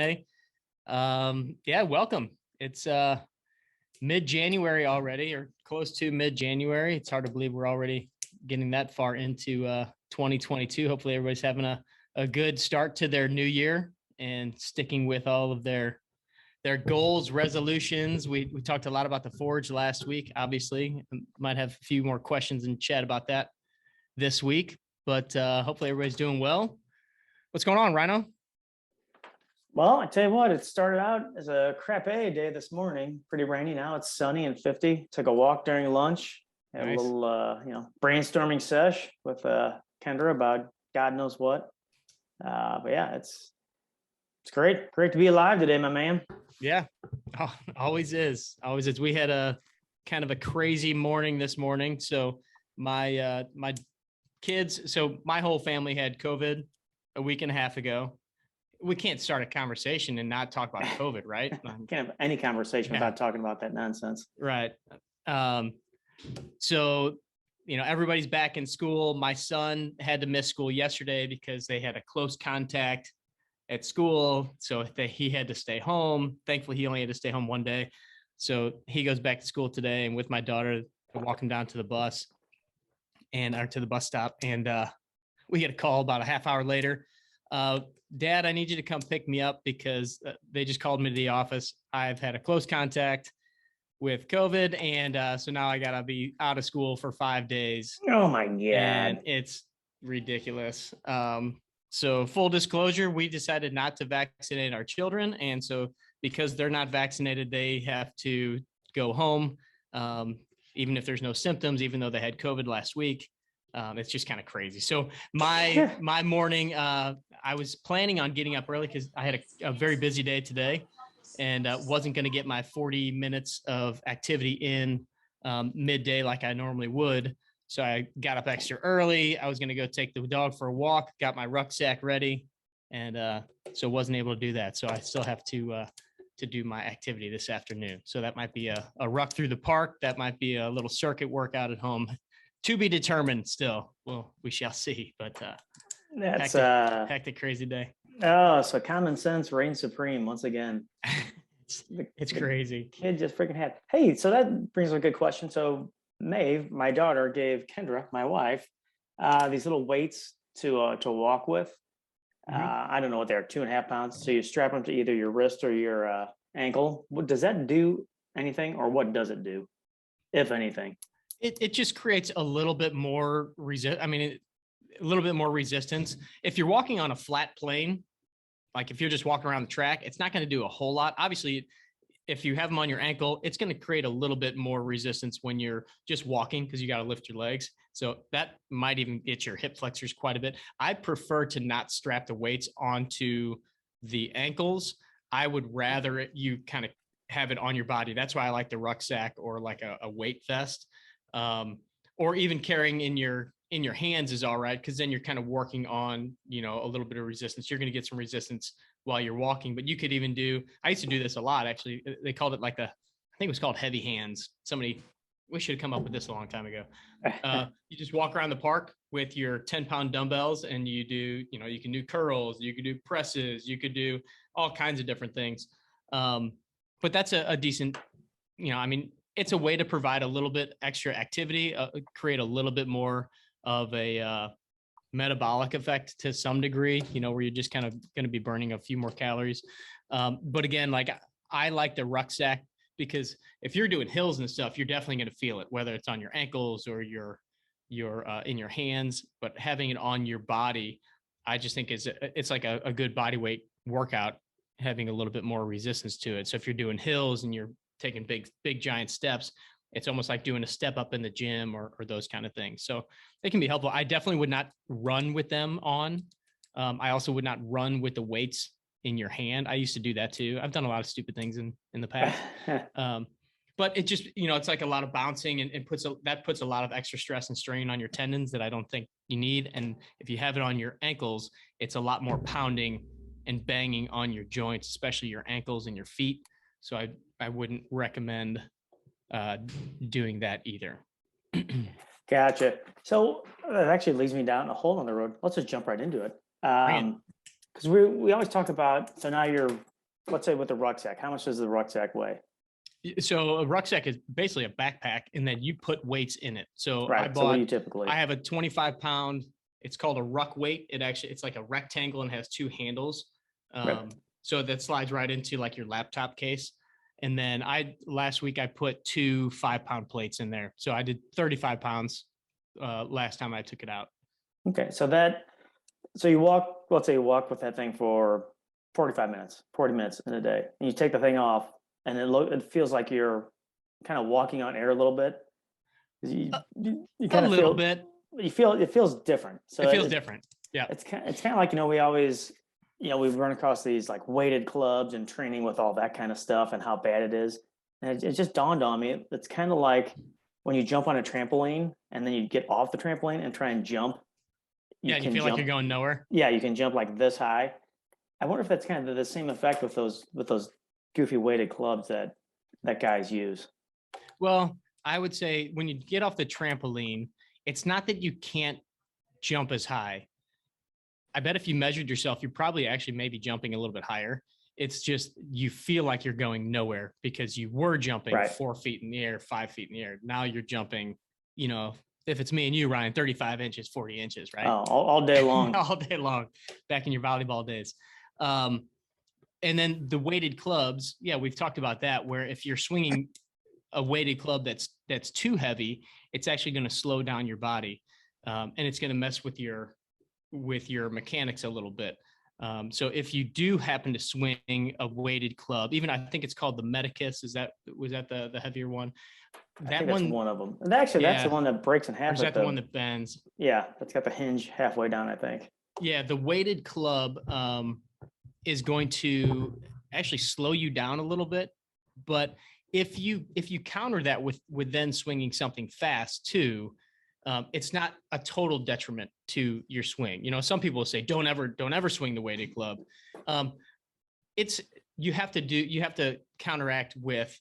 Yeah, welcome. It's mid-January already, or close to mid-January. It's hard to believe we're already getting that far into 2022. Hopefully everybody's having a good start to their new year and sticking with all of their goals, resolutions. We talked a lot about the Forge last week. Obviously, might have a few more questions in chat about that this week, but hopefully everybody's doing well. What's going on, Rhino? Well, I tell you what, it started out as a crepe day this morning. Pretty rainy. Now it's sunny and 50. Took a walk during lunch. Had Nice. a little, brainstorming sesh with Kendra about God knows what. But yeah, it's great. Great to be alive today, my man. Yeah, always is. Always is. We had a kind of a crazy morning this morning. So my kids, so my whole family had COVID a week and a half ago. We can't start a conversation and not talk about COVID, right? Can't have any conversation without talking about that nonsense. Right. So, everybody's back in school. My son had to miss school yesterday because they had a close contact at school. So he had to stay home. Thankfully, he only had to stay home one day. So he goes back to school today, and with my daughter, we're walking down to the bus or to the bus stop. And we get a call about a half hour later. Dad, I need you to come pick me up because they just called me to the office. I've had a close contact with COVID. And so now I got to be out of school for 5 days. Oh my God. And it's ridiculous. So full disclosure, we decided not to vaccinate our children. And so because they're not vaccinated, they have to go home, even if there's no symptoms, even though they had COVID last week. It's just kind of crazy. So my morning, I was planning on getting up early because I had a very busy day today and wasn't going to get my 40 minutes of activity in midday like I normally would. So I got up extra early. I was going to go take the dog for a walk, got my rucksack ready, and so wasn't able to do that. So I still have to do my activity this afternoon. So that might be a ruck through the park. That might be a little circuit workout at home. To be determined still. Well, we shall see, but that's hectic, crazy day. Oh, so common sense reigns supreme once again. It's crazy. Kid just freaking had. Hey, so that brings up a good question. So Maeve, my daughter, gave Kendra, my wife, these little weights to walk with. Mm-hmm. I don't know what they are, 2.5 pounds. So you strap them to either your wrist or your ankle. Does that do anything, or what does it do, if anything? It just creates a little bit more a little bit more resistance. If you're walking on a flat plane, like if you're just walking around the track, it's not going to do a whole lot. Obviously, if you have them on your ankle, it's going to create a little bit more resistance when you're just walking because you got to lift your legs. So that might even get your hip flexors quite a bit. I prefer to not strap the weights onto the ankles. I would rather you kind of have it on your body. That's why I like the rucksack or like a weight vest. Or even carrying in your hands is all right, because then you're kind of working on a little bit of resistance. You're going to get some resistance while you're walking, but you could even I used to do this a lot, actually. They called it I think it was called heavy hands. We should have come up with this a long time ago. You just walk around the park with your 10-pound dumbbells, and you do you can do curls, you could do presses, you could do all kinds of different things. But that's a decent, it's a way to provide a little bit extra activity, create a little bit more of a metabolic effect to some degree, where you're just kind of going to be burning a few more calories. But again, I like the rucksack because if you're doing hills and stuff, you're definitely going to feel it, whether it's on your ankles or your in your hands. But having it on your body, I just think it's like a good body weight workout, having a little bit more resistance to it. So if you're doing hills and you're taking big giant steps, it's almost like doing a step up in the gym or those kind of things. So it can be helpful. I definitely would not run with them on. I also would not run with the weights in your hand. I used to do that too. I've done a lot of stupid things in the past. But it just, it's like a lot of bouncing and puts a lot of extra stress and strain on your tendons that I don't think you need. And if you have it on your ankles, it's a lot more pounding and banging on your joints, especially your ankles and your feet. So I wouldn't recommend doing that either. Gotcha. So that actually leads me down a hole in the road. Let's just jump right into it. Because we always talk about, so now you're let's say with the rucksack, how much does the rucksack weigh? So a rucksack is basically a backpack, and then you put weights in it. So Right. So what do you typically? I have a 25-pound. It's called a ruck weight. It's like a rectangle and has two handles. Right. So that slides right into like your laptop case. And then last week I put 2 5-pound plates in there. So I did 35 pounds last time I took it out. Okay. So you walk, let's say you walk with that thing for 45 minutes, 40 minutes in a day, and you take the thing off, and it feels like you're kind of walking on air a little bit. You kind A of little feel, bit. you feel, it feels different. So It feels different. Yeah. it's kind of like, we always, we've run across these like weighted clubs and training with all that kind of stuff and how bad it is. And it just dawned on me. It's kind of like when you jump on a trampoline and then you get off the trampoline and try and jump. You feel like you're going nowhere. Yeah, you can jump like this high. I wonder if that's kind of the same effect with those goofy weighted clubs that guys use. Well, I would say when you get off the trampoline, it's not that you can't jump as high. I bet if you measured yourself, you're probably actually maybe jumping a little bit higher. It's just you feel like you're going nowhere because you were jumping 4 feet in the air, 5 feet in the air. Now you're jumping, if it's me and you, Ryan, 35 inches, 40 inches, right? Oh, all day long. All day long, back in your volleyball days. And then the weighted clubs, yeah, we've talked about that, where if you're swinging a weighted club that's too heavy, it's actually going to slow down your body, and it's going to mess with your mechanics a little bit. So if you do happen to swing a weighted club, even I think it's called the Medicus, was that the heavier one? That's one of them. And actually, that's the one that breaks in half. Or is that the one that bends? Yeah, that's got the hinge halfway down, I think. Yeah, the weighted club is going to actually slow you down a little bit, but if you counter that with then swinging something fast too, it's not a total detriment to your swing. Some people will say, don't ever swing the weighted club. You have to counteract with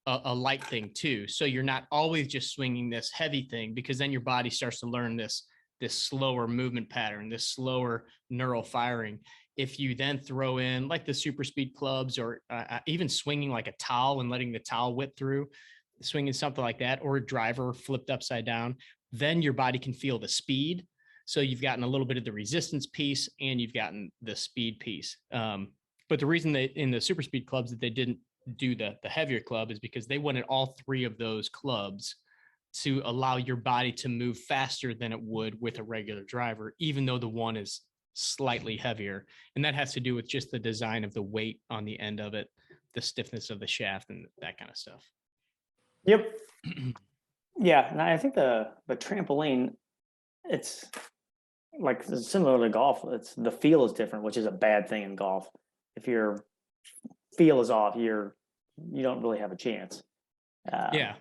a light thing too. So you're not always just swinging this heavy thing, because then your body starts to learn this slower movement pattern, this slower neural firing. If you then throw in like the super speed clubs, or even swinging like a towel and letting the towel whip through, swinging something like that, or a driver flipped upside down, then your body can feel the speed. So you've gotten a little bit of the resistance piece and you've gotten the speed piece. But the reason that in the super speed clubs that they didn't do the heavier club is because they wanted all 3 of those clubs to allow your body to move faster than it would with a regular driver, even though the one is slightly heavier. And that has to do with just the design of the weight on the end of it, the stiffness of the shaft, and that kind of stuff. Yep. Yeah. And I think the trampoline, it's like similar to golf. The feel is different, which is a bad thing in golf. If your feel is off, you don't really have a chance. Yeah.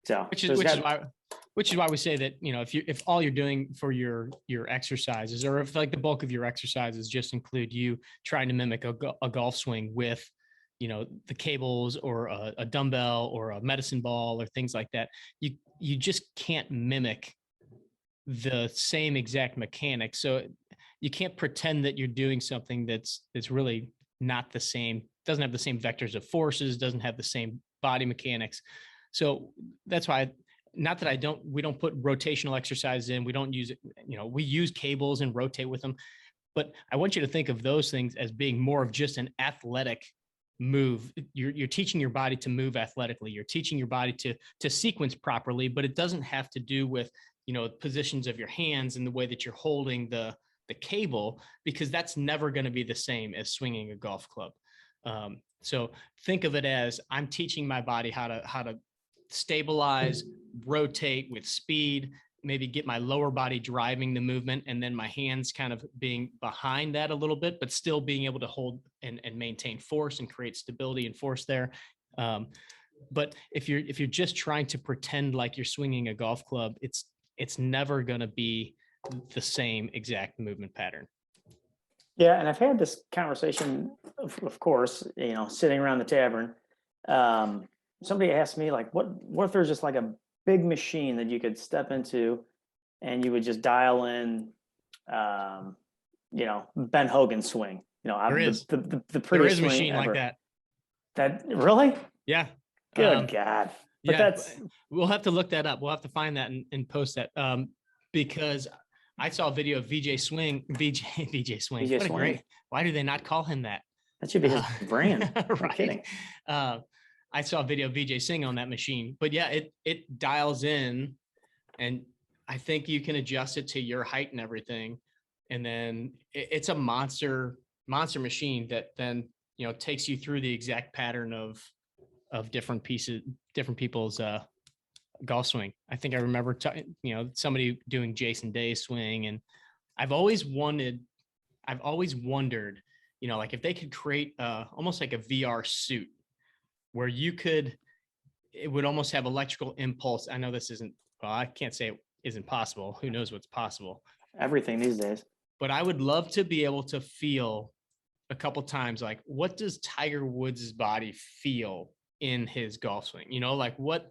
So which is why we say that, if all you're doing for your exercises, or if like the bulk of your exercises just include you trying to mimic a golf swing with, the cables or a dumbbell or a medicine ball or things like that, you just can't mimic the same exact mechanics. So you can't pretend that you're doing something that's really not the same, doesn't have the same vectors of forces, doesn't have the same body mechanics. So that's why, not that we don't put rotational exercises in, we don't use it, we use cables and rotate with them, but I want you to think of those things as being more of just an athletic move. You're teaching your body to move athletically. You're teaching your body to sequence properly, but it doesn't have to do with, positions of your hands and the way that you're holding the cable, because that's never going to be the same as swinging a golf club. So think of it as I'm teaching my body how to stabilize, rotate with speed, maybe get my lower body driving the movement, and then my hands kind of being behind that a little bit, but still being able to hold and maintain force and create stability and force there. But if you're just trying to pretend like you're swinging a golf club, it's never going to be the same exact movement pattern. Yeah, and I've had this conversation, of course, sitting around the tavern. Somebody asked me, like, what if there's just like a big machine that you could step into and you would just dial in, Ben Hogan swing. There is the a prettiest swing machine ever. like that. That really? Yeah. Good God. But Yeah, that's we'll have to look that up. We'll have to find that and post that. Because I saw a video of VJ Swing, VJ Swing. BJ What a Swing. great, why do they not call him that? That should be his Uh, brand. No right. kidding. Uh, I saw a video of VJ Singh on that machine, but yeah, it dials in, and I think you can adjust it to your height and everything. And then it's a monster machine that then, takes you through the exact pattern of different pieces, different people's golf swing. I think I remember, somebody doing Jason Day's swing, and I've always wanted, I've always wondered, like if they could create almost like a VR suit where it would almost have electrical impulse. I know this isn't, well, I can't say it isn't possible. Who knows what's possible? Everything these days. But I would love to be able to feel a couple times, like, what does Tiger Woods' body feel in his golf swing? Like what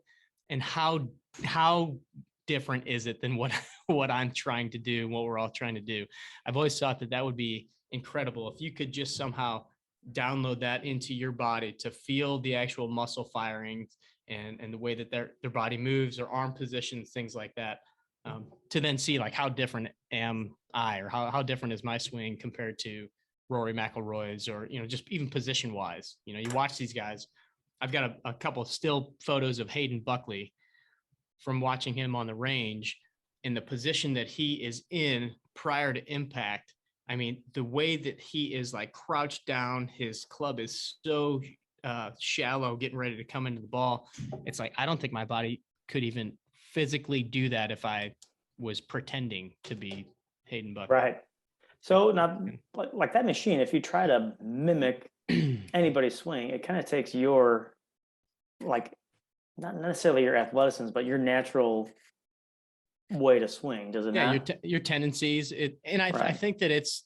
and how different is it than what what I'm trying to do and what we're all trying to do? I've always thought that would be incredible if you could just somehow download that into your body to feel the actual muscle firing and the way that their body moves, their arm positions, things like that. To then see like how different am I, or how different is my swing compared to Rory McIlroy's, or just even position wise. You watch these guys. I've got a couple of still photos of Hayden Buckley from watching him on the range, in the position that he is in prior to impact. I mean, the way that he is like crouched down, his club is so shallow, getting ready to come into the ball. It's like, I don't think my body could even physically do that if I was pretending to be Hayden Buckley. Right. So now, like that machine, if you try to mimic anybody's swing, it kind of takes your, like, not necessarily your athleticism, but your natural way to swing, does it Yeah, not? your tendencies. I Right. think that it's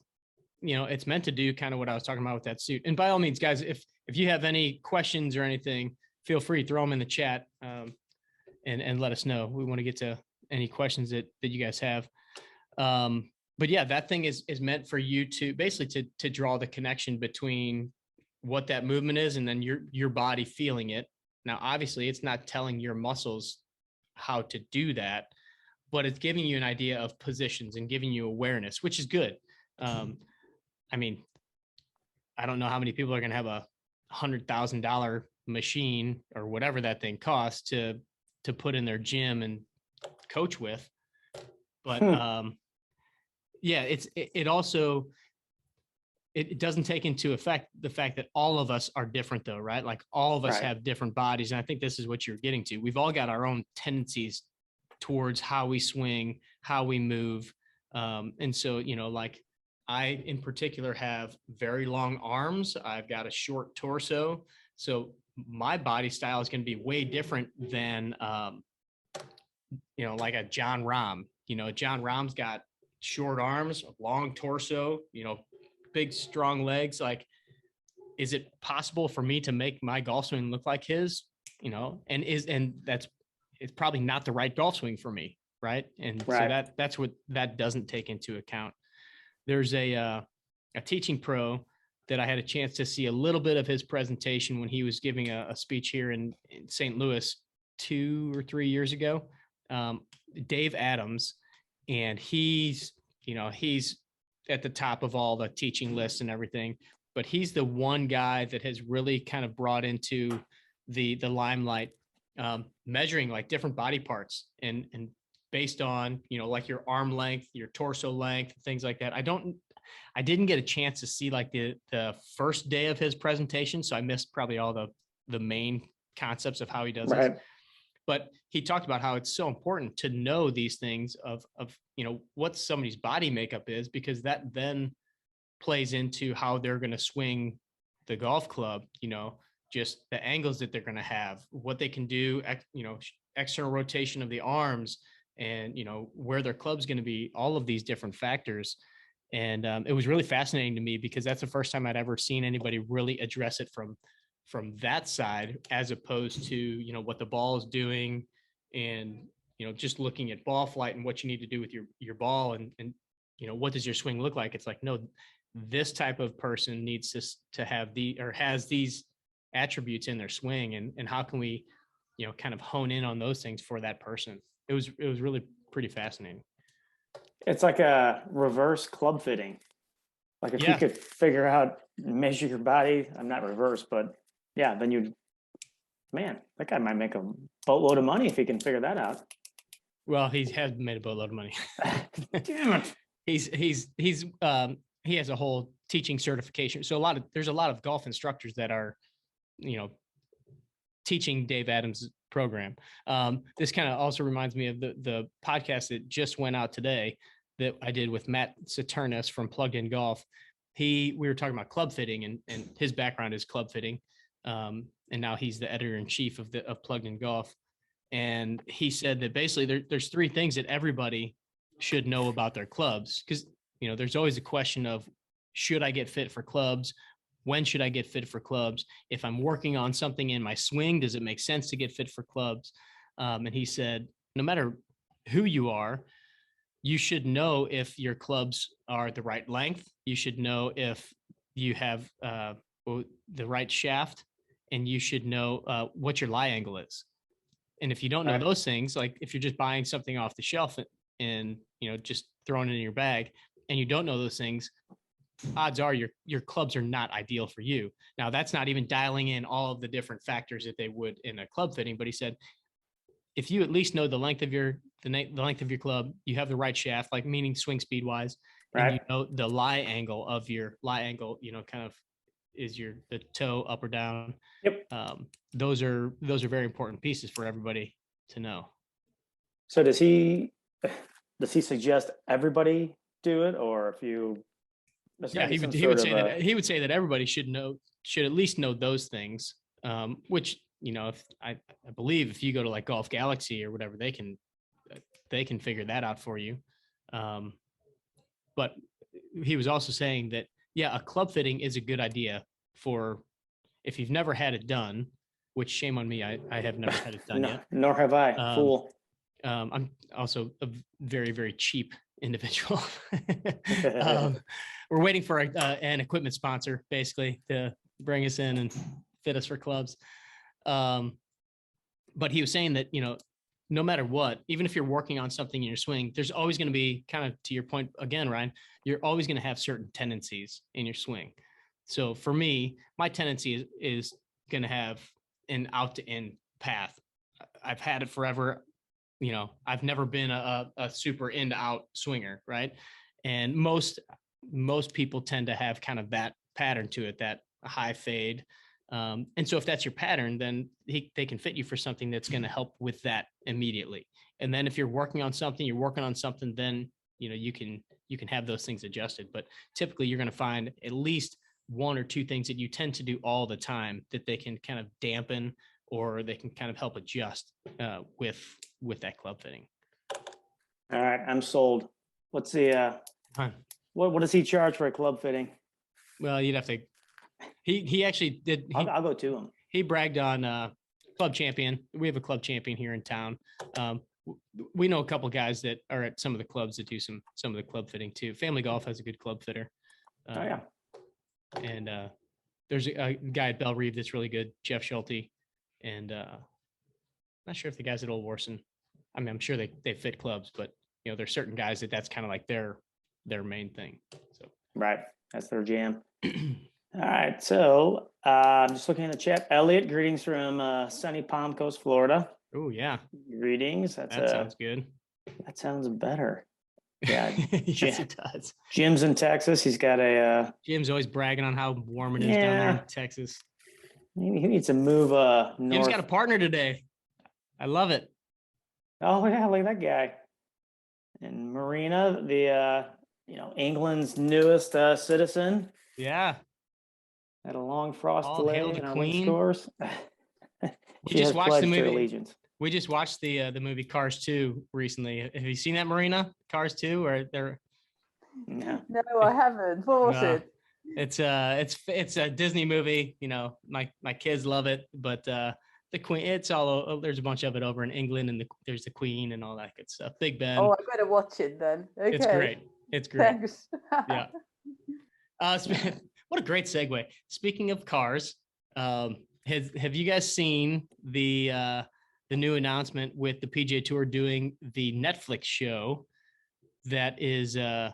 meant to do kind of what I was talking about with that suit. And by all means, guys, if you have any questions or anything, feel free to throw them in the chat, and let us know. We want to get to any questions that you guys have. But yeah, that thing is meant for you to basically to draw the connection between what that movement is and then your body feeling it. Now, obviously, it's not telling your muscles how to do that, but it's giving you an idea of positions and giving you awareness, which is good. I mean, I don't know how many people are going to have a $100,000 machine or whatever that thing costs to put in their gym and coach with, but yeah, it also, it doesn't take into effect the fact that all of us are different though, right? Like all of us Right. have different bodies. And I think this is what you're getting to. We've all got our own tendencies towards how we swing, how we move. And so, like I in particular have very long arms. I've got a short torso. So my body style is going to be way different than, like a John Rahm. John Rahm's got short arms, long torso, big, strong legs. Like, is it possible for me to make my golf swing look like his? And that's, it's probably not the right golf swing for me. Right. And so Right. that's what that doesn't take into account. There's a teaching pro that I had a chance to see a little bit of his presentation when he was giving a speech here in St. Louis 2 or 3 years ago. Dave Adams, and he's at the top of all the teaching lists and everything, but he's the one guy that has really kind of brought into the limelight, measuring like different body parts and based on, like your arm length, your torso length, things like that. I didn't get a chance to see like the first day of his presentation, so I missed probably all the main concepts of how he does this. Right. But he talked about how it's so important to know these things of what somebody's body makeup is, because that then plays into how they're going to swing the golf club, just the angles that they're going to have, what they can do, external rotation of the arms, and where their club's going to be, all of these different factors. And it was really fascinating to me because that's the first time I'd ever seen anybody really address it from that side, as opposed to what the ball is doing, and just looking at ball flight and what you need to do with your ball, and what does your swing look like. It's like, no, this type of person needs to have has these attributes in their swing, and how can we, kind of hone in on those things for that person. It was really pretty fascinating. It's like a reverse club fitting. Like if you Yeah. could figure out, measure your body, I'm not reverse, but yeah, then man, that guy might make a boatload of money if he can figure that out. Well, he has made a boatload of money. Damn it. He has a whole teaching certification. So there's a lot of golf instructors that are, teaching Dave Adams' program. This kind of also reminds me of the podcast that just went out today that I did with Matt Saturnis from Plugged In Golf. We were talking about club fitting, and his background is club fitting. And now he's the editor-in-chief of Plugged In Golf. And he said that basically there's three things that everybody should know about their clubs. Because, there's always a question of, should I get fit for clubs? When should I get fit for clubs? If I'm working on something in my swing, does it make sense to get fit for clubs? And he said, no matter who you are, you should know if your clubs are the right length. You should know if you have the right shaft, and you should know what your lie angle is. And if you don't know those things, like if you're just buying something off the shelf and just throwing it in your bag, and you don't know those things, odds are your clubs are not ideal for you. Now, that's not even dialing in all of the different factors that they would in a club fitting. But he said, if you at least know the length of your club, you have the right shaft, like meaning swing speed wise, and you know the lie angle of your lie angle, kind of is the toe up or down. Yep. Those are very important pieces for everybody to know. So does he suggest everybody do it, or if you? Yeah, he would say that everybody should at least know those things. Which if I believe if you go to like Golf Galaxy or whatever, they can figure that out for you. But he was also saying that a club fitting is a good idea for if you've never had it done. Which shame on me, I have never had it done yet. Nor have I. Fool. I'm also a very, very cheap individual. We're waiting for an equipment sponsor, basically, to bring us in and fit us for clubs. But he was saying that, no matter what, even if you're working on something in your swing, there's always going to be, kind of to your point again, Ryan, you're always going to have certain tendencies in your swing. So for me, my tendency is going to have an out to in path. I've had it forever. I've never been a super in to out swinger, right? And most people tend to have kind of that pattern to it, that high fade. And so if that's your pattern, then they can fit you for something that's going to help with that immediately. And then if you're working on something, then you can have those things adjusted. But typically you're going to find at least one or two things that you tend to do all the time that they can kind of dampen, or they can kind of help adjust with that club fitting. All right, I'm sold. What's the what does he charge for a club fitting? Well, you'd have to. He actually did. I'll go to him. He bragged on Club Champion. We have a Club Champion here in town. We know a couple of guys that are at some of the clubs that do some of the club fitting too. Family Golf has a good club fitter. And there's a guy at Bell Reeve that's really good, Jeff Schulte. And not sure if the guys at Old Warson, I mean, I'm sure they fit clubs, but there's certain guys that's kind of like their main thing. So right, that's their jam. All right, so I'm just looking in the chat. Elliot, greetings from sunny Palm Coast, Florida. Oh yeah, greetings. That sounds good. That sounds better. Yeah, yes, it does. Jim's in Texas. He's got a. Jim's always bragging on how warm it is down there in Texas. Maybe he needs to move north. Jim's got a partner today. I love it. Oh yeah, look at that guy. And Marina, the England's newest citizen. Yeah. Had a long frost All delay hail the in Queen. Scores. We just watched the movie. Allegiance. We just watched the movie Cars 2 recently. Have you seen that, Marina? Cars 2, or they're? No, I haven't. What was it? It's a Disney movie. My kids love it, but the Queen. It's all there's a bunch of it over in England, and there's the Queen and all that good stuff. Big Ben. Oh, I better watch it then. Okay. It's great. Thanks. Yeah. What a great segue. Speaking of cars, have have you guys seen the new announcement with the PGA Tour doing the Netflix show that is going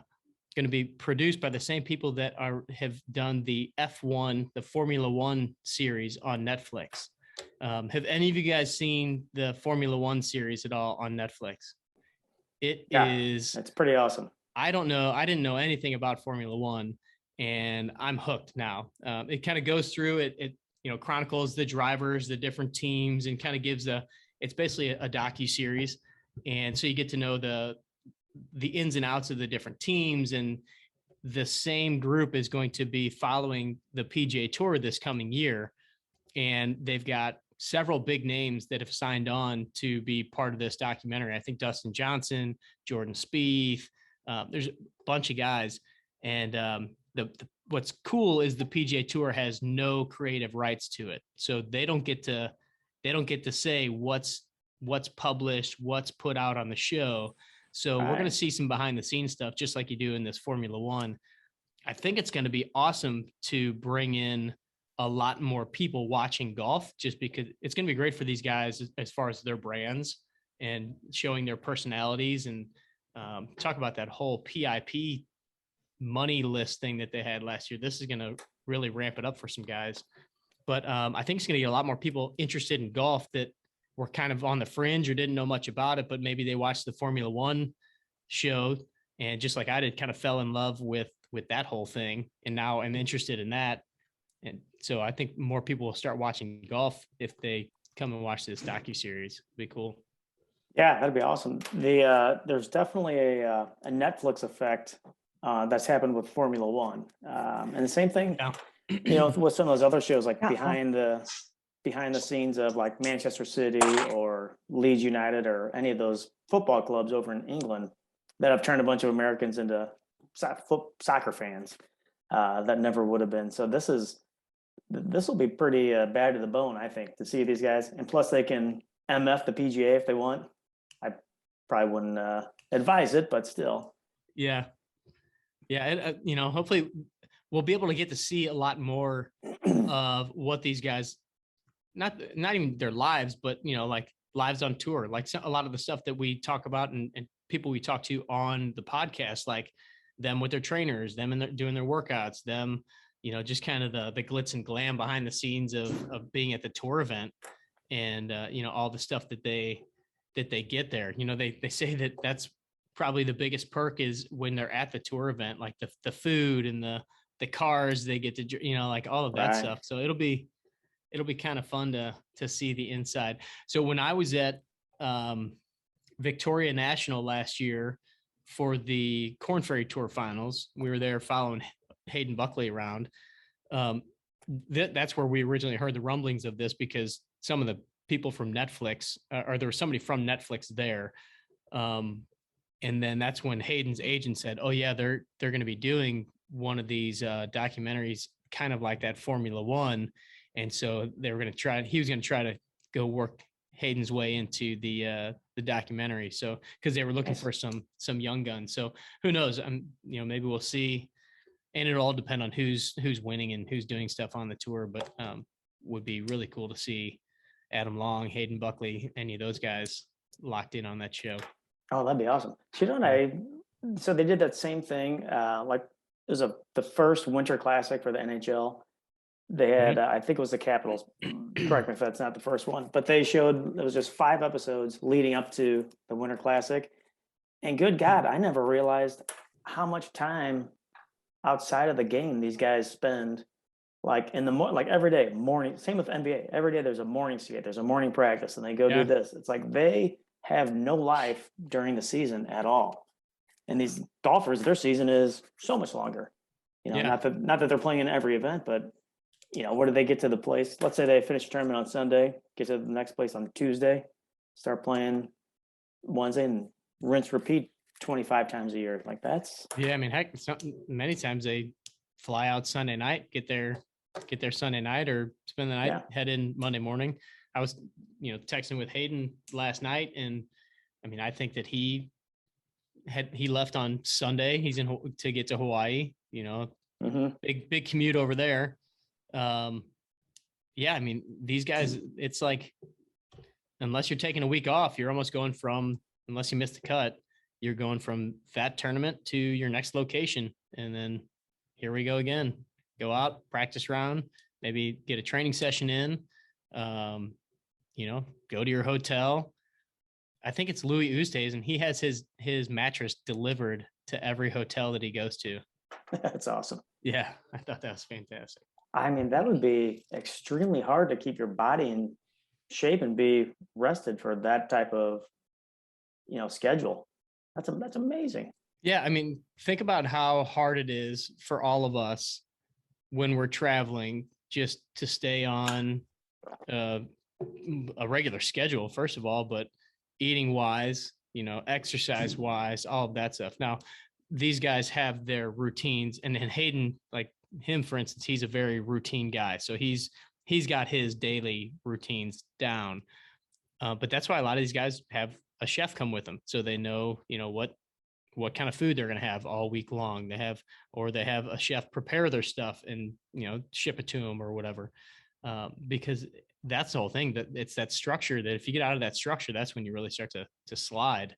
to be produced by the same people that have done the F1, the Formula One series on Netflix? Have any of you guys seen the Formula One series at all on Netflix? It is. It's pretty awesome. I don't know. I didn't know anything about Formula One, and I'm hooked now. It kind of goes through it. It chronicles the drivers, the different teams, and kind of gives it's basically a docu-series. And so you get to know the ins and outs of the different teams. And the same group is going to be following the PGA Tour this coming year. And they've got several big names that have signed on to be part of this documentary. I think Dustin Johnson, Jordan Spieth, there's a bunch of guys. And what's cool is the PGA Tour has no creative rights to it. So they don't get to say what's published, what's put out on the show. So we're going to see some behind the scenes stuff, just like you do in this Formula One. I think it's going to be awesome to bring in a lot more people watching golf, just because it's going to be great for these guys as far as their brands and showing their personalities, and talk about that whole PIP money list thing that they had last year. This is going to really ramp it up for some guys. But I think it's going to get a lot more people interested in golf that were kind of on the fringe or didn't know much about it, but maybe they watched the Formula One show and just like I did, kind of fell in love with that whole thing. And now I'm interested in that. And so I think more people will start watching golf if they come and watch this docuseries. It'd be cool. Yeah, that'd be awesome. There's definitely a Netflix effect that's happened with Formula One, and the same thing, with some of those other shows, like behind the scenes of like Manchester City or Leeds United or any of those football clubs over in England that have turned a bunch of Americans into soccer fans that never would have been. So this will be pretty bad to the bone, I think, to see these guys. And plus they can MF the PGA if they want. I probably wouldn't advise it, but still. Yeah. Hopefully we'll be able to get to see a lot more of what these guys, not even their lives, but like lives on tour, like a lot of the stuff that we talk about and people we talk to on the podcast, like them with their trainers, them and doing their workouts, them, just kind of the glitz and glam behind the scenes of being at the tour event, and all the stuff that they get there. They say that that's probably the biggest perk is when they're at the tour event, like the food and the cars they get to, like all of that stuff. So it'll be kind of fun to see the inside. So when I was at Victoria National last year for the Korn Ferry Tour Finals, we were there following Hayden Buckley around. That's where we originally heard the rumblings of this, because some of the people from Netflix, or there was somebody from Netflix there. And then that's when Hayden's agent said, "Oh yeah, they're going to be doing one of these documentaries, kind of like that Formula One." And so he was going to try to go work Hayden's way into the documentary. So, cause they were looking for some young guns. So who knows? Maybe we'll see, and it'll all depend on who's winning and who's doing stuff on the tour, but would be really cool to see Adam Long, Hayden Buckley, any of those guys locked in on that show. Oh, that'd be awesome. So they did that same thing. Like it was the first Winter Classic for the NHL. They had, I think it was the Capitals. Correct me if that's not the first one, but they showed, it was just 5 episodes leading up to the Winter Classic. And good God, I never realized how much time outside of the game these guys spend, like like every day, morning. Same with NBA. Every day there's a morning skate, there's a morning practice, and they go do this. It's like they have no life during the season at all. And these golfers, their season is so much longer. Not that they're playing in every event, but where do they get to the place? Let's say they finish a tournament on Sunday, get to the next place on Tuesday, start playing Wednesday, and rinse, repeat 25 times a year. Like that's. Yeah. I mean, heck, many times they fly out Sunday night, get there Sunday night, or spend the night, head in Monday morning. I was, texting with Hayden last night, and I mean, I think that he left on Sunday. He's to get to Hawaii, big commute over there. yeah, I mean, these guys, it's like, unless you're taking a week off, you're almost going from, unless you missed the cut, you're going from that tournament to your next location. And then here we go again. Go out, practice round, maybe get a training session in, go to your hotel. I think it's Louis Oosthuizen, and he has his mattress delivered to every hotel that he goes to. That's awesome. Yeah, I thought that was fantastic. I mean, that would be extremely hard to keep your body in shape and be rested for that type of, schedule. That's amazing. Yeah, I mean, think about how hard it is for all of us when we're traveling just to stay on a regular schedule, first of all, but eating wise, exercise wise, all of that stuff. Now, these guys have their routines, and then Hayden, like him, for instance, he's a very routine guy. So he's got his daily routines down. But that's why a lot of these guys have a chef come with them. So they know, what kind of food they're going to have all week long. They have a chef prepare their stuff and, ship it to them or whatever. Because that's the whole thing, that it's that structure that if you get out of that structure, that's when you really start to slide.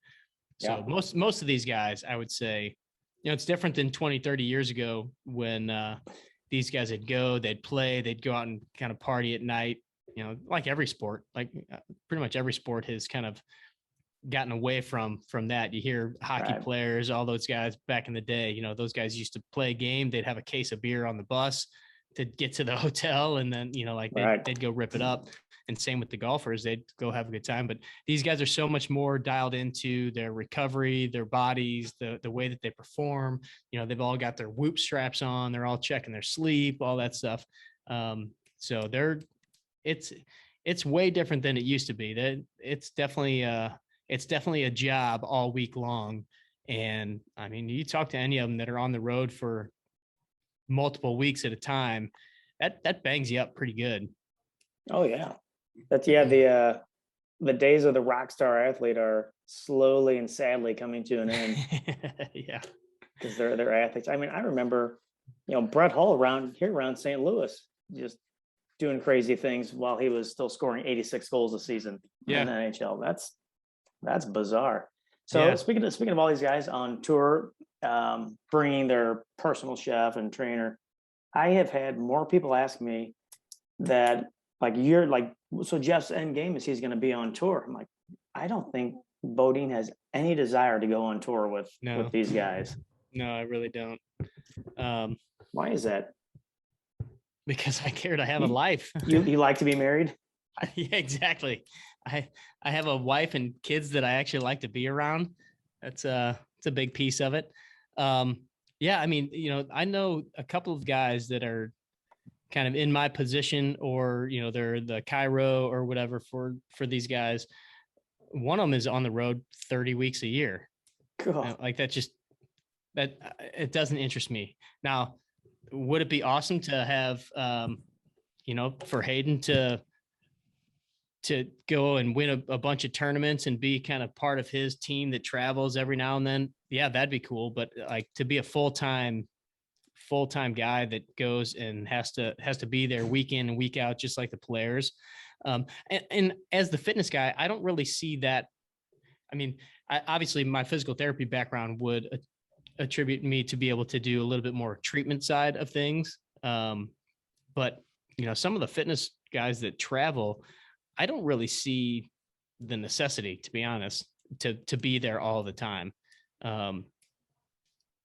So Yeah. most of these guys, I would say, it's different than 20, 30 years ago when these guys would go, they'd play, they'd go out and kind of party at night, like every sport, pretty much every sport has kind of gotten away from that. You hear hockey Right. players, all those guys back in the day, those guys used to play a game. They'd have a case of beer on the bus to get to the hotel. And then, Right. they'd go rip it up. And same with the golfers, they'd go have a good time. But these guys are so much more dialed into their recovery, their bodies, the way that they perform. They've all got their Whoop straps on. They're all checking their sleep, all that stuff. So it's way different than it used to be. That it's definitely a job all week long. And I mean, you talk to any of them that are on the road for multiple weeks at a time, that bangs you up pretty good. Oh yeah. The days of the rock star athlete are slowly and sadly coming to an end Yeah. because they're athletes. I mean, I remember, Brett Hull around St. Louis just doing crazy things while he was still scoring 86 goals a season in the NHL. That's bizarre. So Yeah. speaking of all these guys on tour, bringing their personal chef and trainer, I have had more people ask me that, so Jeff's end game is he's going to be on tour. I'm like, I don't think Bodine has any desire to go on tour with these guys. No, I really don't. Why is that? Because I care to have a life. You like to be married? Yeah, exactly. I have a wife and kids that I actually like to be around. It's a big piece of it. Yeah, I mean, I know a couple of guys that are kind of in my position, or they're the Cairo or whatever for these guys. One of them is on the road 30 weeks a year. Cool. Like that it doesn't interest me. Now, would it be awesome to have for Hayden to go and win a bunch of tournaments and be kind of part of his team that travels every now and then? Yeah, that'd be cool. But like to be a full-time guy that goes and has to be there week in and week out, just like the players. And as the fitness guy, I don't really see that. I mean, obviously my physical therapy background would attribute me to be able to do a little bit more treatment side of things. But some of the fitness guys that travel, I don't really see the necessity, to be honest, to be there all the time.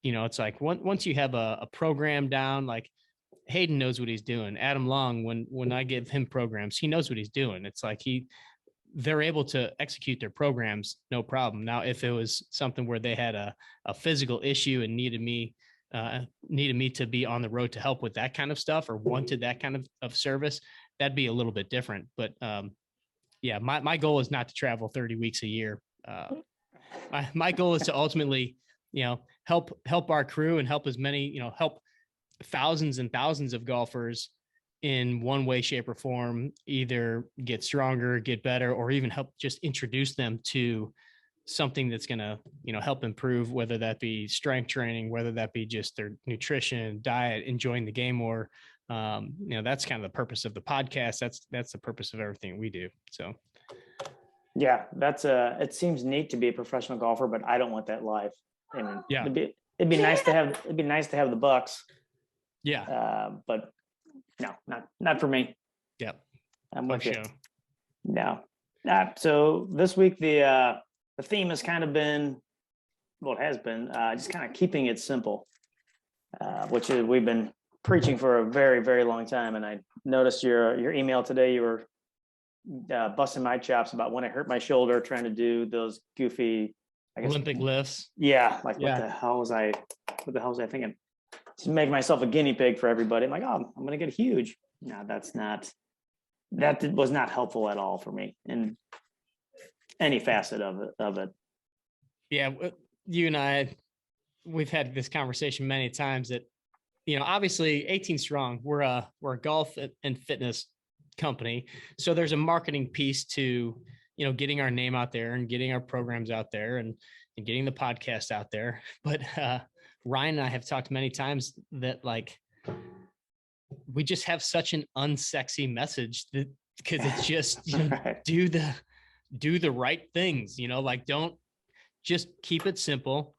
It's like once you have a program down, like Hayden knows what he's doing. Adam Long, when I give him programs, he knows what he's doing. It's like they're able to execute their programs, no problem. Now, if it was something where they had a physical issue and needed me to be on the road to help with that kind of stuff, or wanted that kind of service, that'd be a little bit different. But yeah, my goal is not to travel 30 weeks a year. My goal is to ultimately, help our crew and help as many, help thousands and thousands of golfers in one way, shape, or form, either get stronger, get better, or even help just introduce them to something that's going to, help improve, whether that be strength training, whether that be just their nutrition, diet, enjoying the game more, That's kind of the purpose of the podcast. That's the purpose of everything we do. So Yeah, it seems neat to be a professional golfer, but I don't want that life. And Yeah. it'd be nice to have the bucks. yeah, But no, not for me. yeah, I'm for with you. sure. No. So this week the theme has kind of been, well, it has been just kind of keeping it simple, which is we've been preaching for a very, very long time. And I noticed your email today. You were busting my chops about when I hurt my shoulder trying to do those goofy, I guess, Olympic lifts. Yeah, like Yeah. what the hell was I thinking? To make myself a guinea pig for everybody. I'm like, oh, I'm gonna get huge. No, that was not helpful at all for me in any facet of it. Yeah, you and I, we've had this conversation many times that, obviously 18 Strong, we're a golf and fitness company. So there's a marketing piece to, getting our name out there and getting our programs out there and getting the podcast out there. But Ryan and I have talked many times that like, we just have such an unsexy message that because it's just, Right. do the right things, like don't just keep it simple.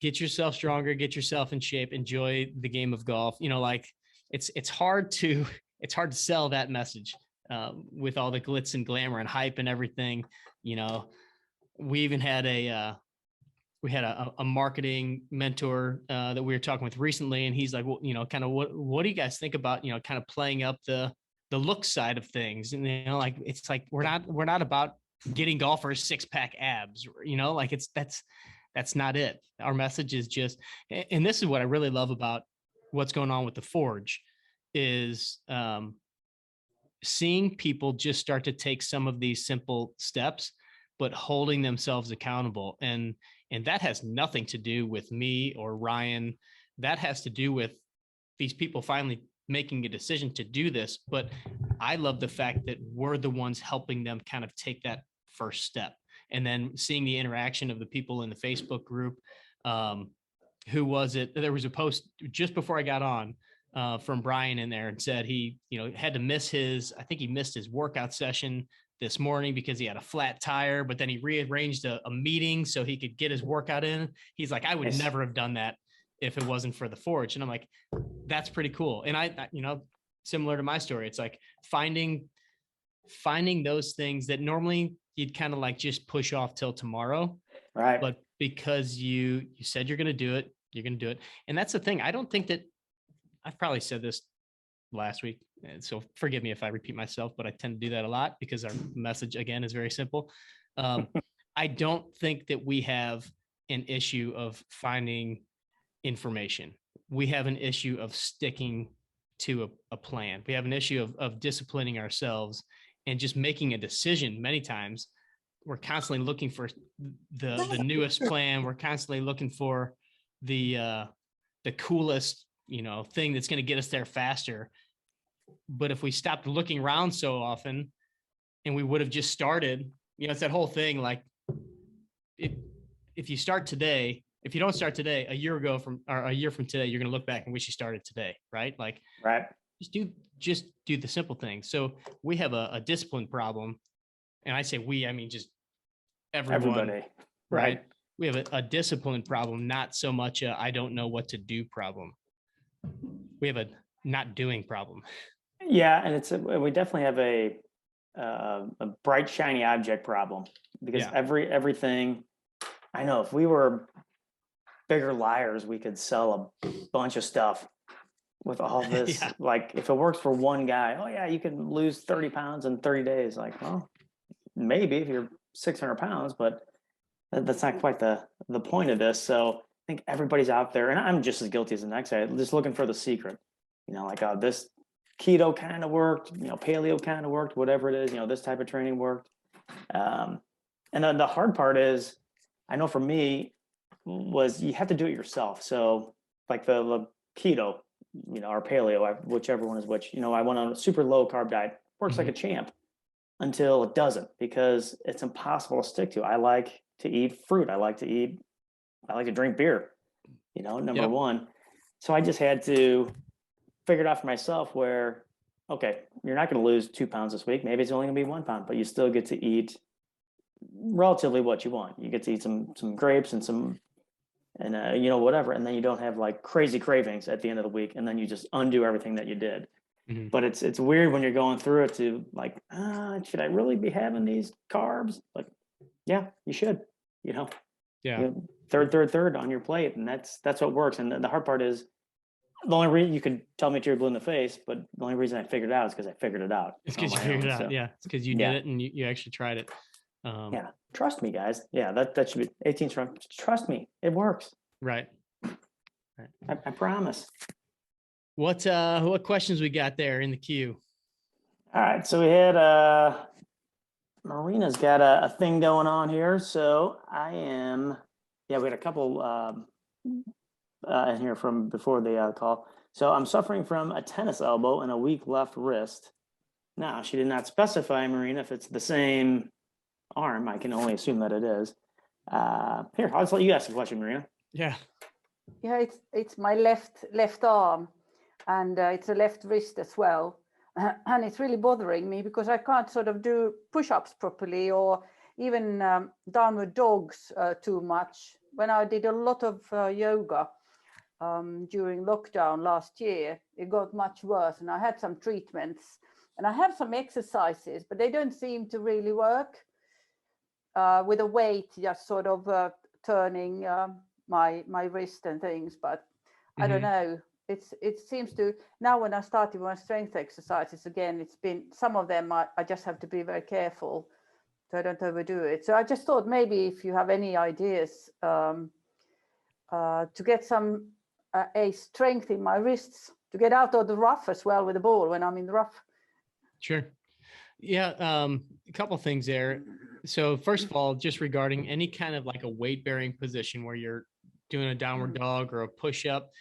Get yourself stronger, get yourself in shape, enjoy the game of golf. Like it's hard to sell that message with all the glitz and glamour and hype and everything. We even had a marketing mentor that we were talking with recently, and he's like, well, kind of what do you guys think about, kind of playing up the look side of things? And like it's like we're not about getting golfers 6-pack abs, like that's not it. Our message is just, and this is what I really love about what's going on with the Forge is seeing people just start to take some of these simple steps, but holding themselves accountable. And that has nothing to do with me or Ryan. That has to do with these people finally making a decision to do this. But I love the fact that we're the ones helping them kind of take that first step. And then seeing the interaction of the people in the Facebook group. Who was it? There was a post just before I got on from Brian in there and said he, had to miss I think he missed his workout session this morning because he had a flat tire, but then he rearranged a meeting so he could get his workout in. He's like, I would Nice. never have done that if it wasn't for the Forge. And I'm like, that's pretty cool. And I similar to my story, it's like finding those things that normally you'd kind of like just push off till tomorrow. Right. But because you said you're going to do it, you're going to do it. And that's the thing. I don't think that I've probably said this last week. And so forgive me if I repeat myself, but I tend to do that a lot because our message again is very simple. I don't think that we have an issue of finding information. We have an issue of sticking to a plan. We have an issue of disciplining ourselves and just making a decision. Many times we're constantly looking for the newest plan. We're constantly looking for the coolest, thing that's going to get us there faster. But if we stopped looking around so often and we would have just started, it's that whole thing. Like if you start today, if you don't start today, a year from today, you're going to look back and wish you started today. Right. Like, Right. just do the simple things. So we have a discipline problem. And I say I mean, just everyone, Everybody. right? We have a discipline problem, not so much I don't know what to do problem. We have a not doing problem. Yeah, and we definitely have a bright shiny object problem because Yeah. everything. I know if we were bigger liars, we could sell a bunch of stuff with all this. Yeah. Like if it works for one guy, oh yeah, you can lose 30 pounds in 30 days. Like, well, maybe if you're 600 pounds, but that's not quite the point of this. So I think everybody's out there, and I'm just as guilty as the next guy, just looking for the secret. Like this keto kind of worked, paleo kind of worked, whatever it is, this type of training worked. And then the hard part is, I know for me, was you have to do it yourself. So like the keto, or paleo, whichever one is which, I went on a super low carb diet, works like a champ until it doesn't, because it's impossible to stick to. I like to eat fruit. I like to drink beer, number Yep. one. So I just had to figured out for myself where, okay, you're not going to lose 2 pounds this week. Maybe it's only going to be 1 pound, but you still get to eat relatively what you want. You get to eat some grapes and whatever, and then you don't have like crazy cravings at the end of the week, and then you just undo everything that you did. Mhm. But it's weird when you're going through it to like, should I really be having these carbs? Like, yeah, you should. Yeah. Third on your plate, and that's what works. And the hard part is the only reason you could tell me till you're blue in the face, but the only reason I figured it out is because I figured it out. It's on because you my figured own, it out. so, Yeah. It's because you yeah. did it and you actually tried it. Yeah, trust me, guys. Yeah, that should be 18 strong. Trust me, it works. Right. I promise. What questions we got there in the queue? All right, so we had Marina's got a thing going on here. So we had a couple in here from before the call. So I'm suffering from a tennis elbow and a weak left wrist. Now, she did not specify, Marina, if it's the same arm. I can only assume that it is. Here, I'll just let you ask the question, Marina. Yeah. Yeah, it's my left arm, and it's a left wrist as well. And it's really bothering me because I can't sort of do push-ups properly or even downward dogs too much. When I did a lot of yoga during lockdown last year, it got much worse, and I had some treatments, and I have some exercises, but they don't seem to really work with a weight, just sort of turning my wrist and things. But I don't know. It seems to, now when I started my strength exercises again, it's been some of them I just have to be very careful so I don't overdo it. So I just thought maybe if you have any ideas to get some a strength in my wrists to get out of the rough as well with the ball when I'm in the rough. Sure. Yeah. A couple things there. So first of all, just regarding any kind of like a weight bearing position where you're doing a downward dog or a push up,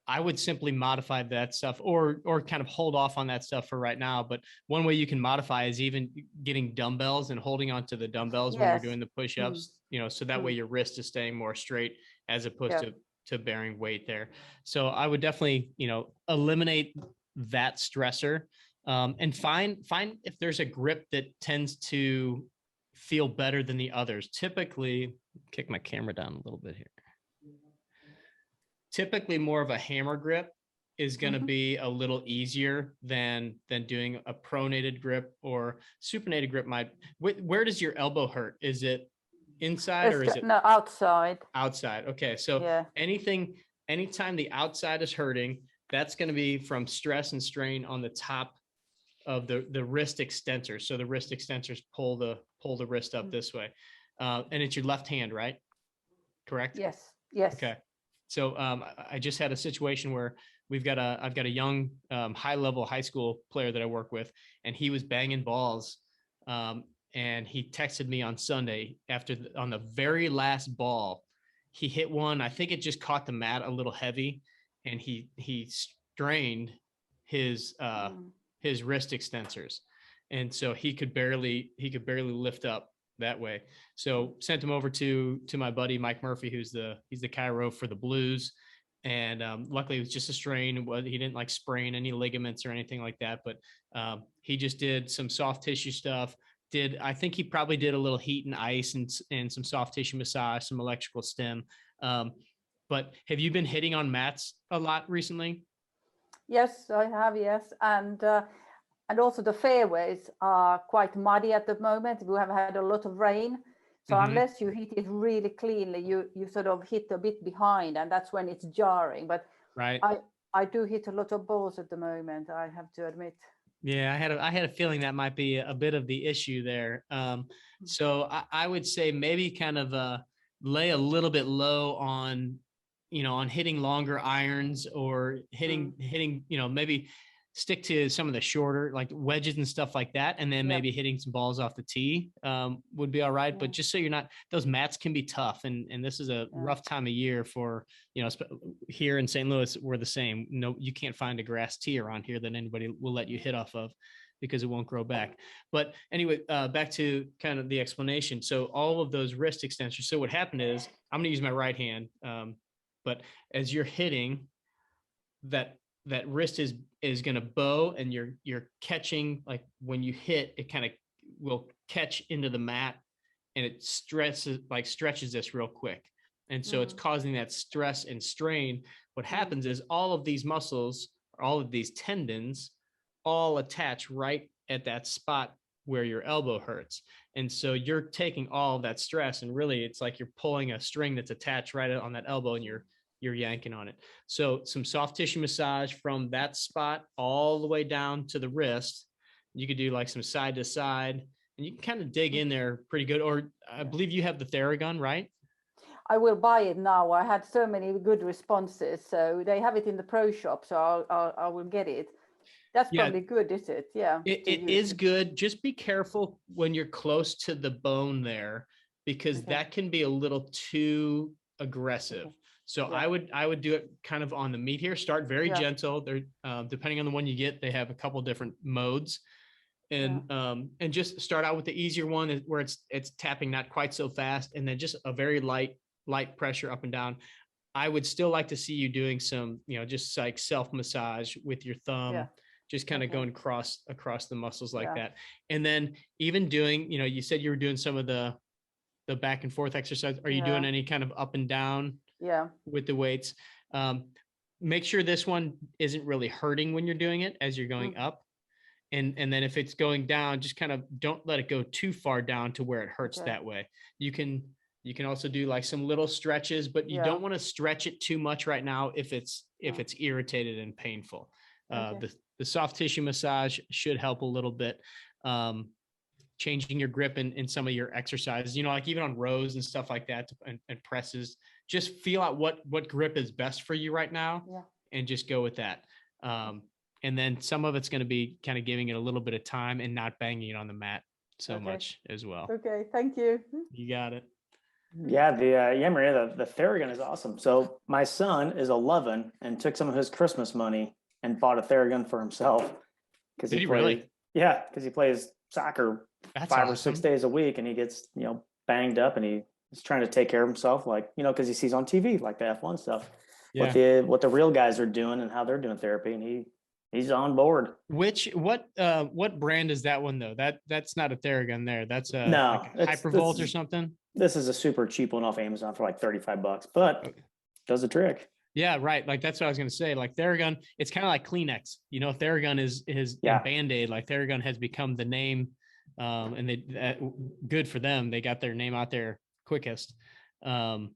I would simply modify that stuff or kind of hold off on that stuff for right now. But one way you can modify is even getting dumbbells and holding onto the dumbbells when you're doing the push-ups, so that way your wrist is staying more straight as opposed to bearing weight there. So I would definitely, eliminate that stressor and find if there's a grip that tends to feel better than the others. Typically, kick my camera down a little bit here. Typically more of a hammer grip is going to be a little easier than doing a pronated grip or supinated grip. Where does your elbow hurt? Is it inside or is it outside? Outside. Okay. So anytime the outside is hurting, that's going to be from stress and strain on the top of the wrist extensor. So the wrist extensors pull the wrist up this way. And it's your left hand, right? Correct? Yes. Okay. So I just had a situation where I've got a young high school player that I work with, and he was banging balls. And he texted me on Sunday on the very last ball, he hit one. I think it just caught the mat a little heavy, and he strained his wrist extensors, and so he could barely lift up that way. So sent him over to my buddy Mike Murphy, he's the chiro for the Blues, and luckily it was just a strain. He didn't like sprain any ligaments or anything like that, but he just did some soft tissue stuff. I think he probably did a little heat and ice and some soft tissue massage, some electrical stim. But have you been hitting on mats a lot recently? Yes, I have. Yes, and also the fairways are quite muddy at the moment. We have had a lot of rain. So unless you hit it really cleanly, you sort of hit a bit behind, and that's when it's jarring. But right, I do hit a lot of balls at the moment, I have to admit. Yeah, I had a feeling that might be a bit of the issue there. So I would say maybe kind of lay a little bit low on, on hitting longer irons or hitting, maybe stick to some of the shorter like wedges and stuff like that. And then maybe hitting some balls off the tee would be all right. But just so you're not, those mats can be tough. And this is a rough time of year for, here in St. Louis, we're the same. No, you can't find a grass tee around here that anybody will let you hit off of because it won't grow back. But anyway, back to kind of the explanation. So all of those wrist extensions. So what happened is I'm going to use my right hand. But as you're hitting, that that wrist is going to bow, and you're catching, like when you hit, it kind of will catch into the mat, and it stretches this real quick. And so it's causing that stress and strain. What happens is all of these muscles, all of these tendons, all attach right at that spot where your elbow hurts. And so you're taking all of that stress, and really it's like you're pulling a string that's attached right on that elbow, and you're yanking on it. So some soft tissue massage from that spot all the way down to the wrist. You could do like some side to side, and you can kind of dig in there pretty good. Or I believe you have the Theragun, right? I will buy it now. I had so many good responses. So they have it in the pro shop. So I will get it. That's probably good, is it? Yeah. It is good. Just be careful when you're close to the bone there, because that can be a little too aggressive. So I would do it kind of on the meat here. Start very gentle. They're depending on the one you get, they have a couple different modes. And just start out with the easier one where it's tapping not quite so fast, and then just a very light pressure up and down. I would still like to see you doing some, just like self massage with your thumb, just kind of going across the muscles like that. And then even doing, you said you were doing some of the back and forth exercise. Are you doing any kind of up and down with the weights? Make sure this one isn't really hurting when you're doing it as you're going up. And then if it's going down, just kind of don't let it go too far down to where it hurts that way. You can also do like some little stretches, but you don't want to stretch it too much right now if it's irritated and painful. The soft tissue massage should help a little bit. Changing your grip in some of your exercises, like even on rows and stuff like that, and presses, just feel out what grip is best for you right now, and just go with that. And then some of it's going to be kind of giving it a little bit of time and not banging it on the mat so much as well. Okay, thank you. You got it. Yeah, Maria, the Theragun is awesome. So my son is 11 and took some of his Christmas money and bought a Theragun for himself. Did he really? Yeah, because he plays soccer 5 or 6 days a week, and he gets banged up, and he's trying to take care of himself, like because he sees on TV like the F1 stuff, what the real guys are doing and how they're doing therapy, and he's on board. What brand is that one though? That's not a Theragun there. That's a like Hypervolt or something. This is a super cheap one off Amazon for like $35, but does the trick. Yeah, right. Like that's what I was going to say. Like Theragun, it's kind of like Kleenex. Theragun is Band-Aid. Like Theragun has become the name, and they good for them. They got their name out there quickest. But